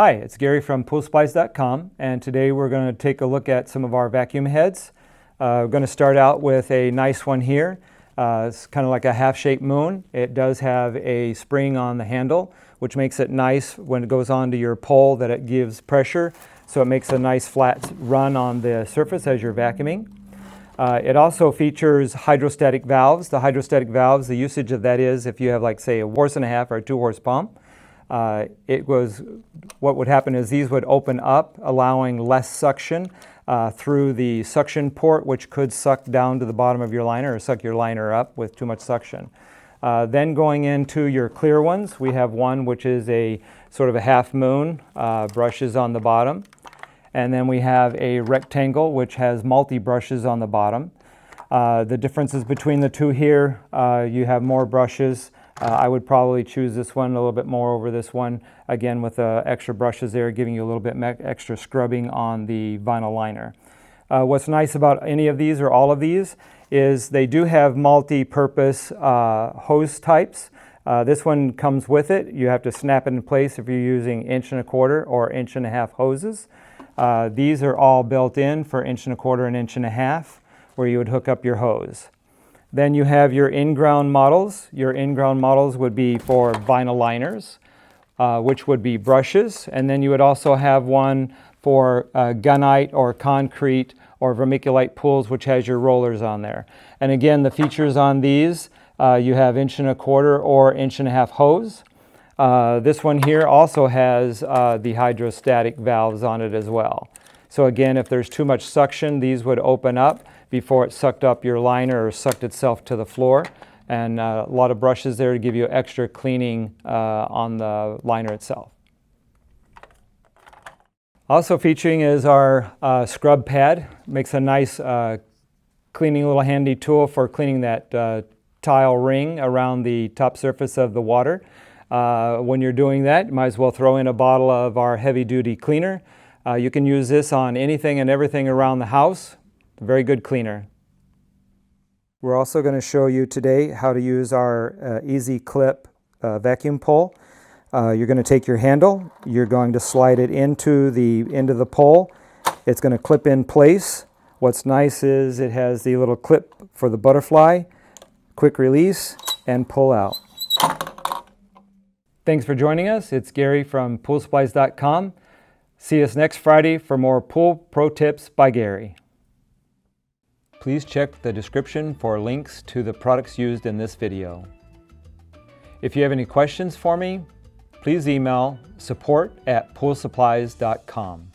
Hi, it's Gary from PoolSupplies.com, and today we're going to take a look at some of our vacuum heads. We're going to start out with a nice one here. It's kind of like a half-shaped moon. It does have a spring on the handle, which makes it nice when it goes onto your pole that it gives pressure, so it makes a nice flat run on the surface as you're vacuuming. It also features hydrostatic valves. The hydrostatic valves, the usage of that is if you have, like, say, a 1.5 or a 2-horse pump. What would happen is these would open up, allowing less suction through the suction port, which could suck down to the bottom of your liner or suck your liner up with too much suction. Then going into your clear ones, we have one which is a sort of a half moon, brushes on the bottom. And then we have a rectangle which has multi-brushes on the bottom. The differences between the two here, you have more brushes. I would probably choose this one a little bit more over this one, again with extra brushes there, giving you a little bit extra scrubbing on the vinyl liner. What's nice about any of these or all of these is they do have multi-purpose hose types. This one comes with it. You have to snap it in place if you're using 1.25 inch or 1.5 inch hoses. These are all built in for 1.25 inch and 1.5 inch, where you would hook up your hose. Then you have your in-ground models. Your in-ground models would be for vinyl liners, which would be brushes. And then you would also have one for gunite or concrete or vermiculite pools, which has your rollers on there. And again, the features on these, you have 1.25 inch or 1.5 inch hose. This one here also has the hydrostatic valves on it as well. So again, if there's too much suction, these would open up before it sucked up your liner or sucked itself to the floor. And a lot of brushes there to give you extra cleaning on the liner itself. Also featuring is our scrub pad. Makes a nice cleaning little handy tool for cleaning that tile ring around the top surface of the water. When you're doing that, you might as well throw in a bottle of our heavy-duty cleaner. You can use this on anything and everything around the house. Very good cleaner. We're also going to show you today how to use our Easy Clip vacuum pole. You're going to take your handle, you're going to slide it into the end of the pole. It's going to clip in place. What's nice is it has the little clip for the butterfly, quick release, and pull out. Thanks for joining us. It's Gary from PoolSupplies.com. See us next Friday for more Pool Pro Tips by Gary. Please check the description for links to the products used in this video. If you have any questions for me, please email support@poolsupplies.com.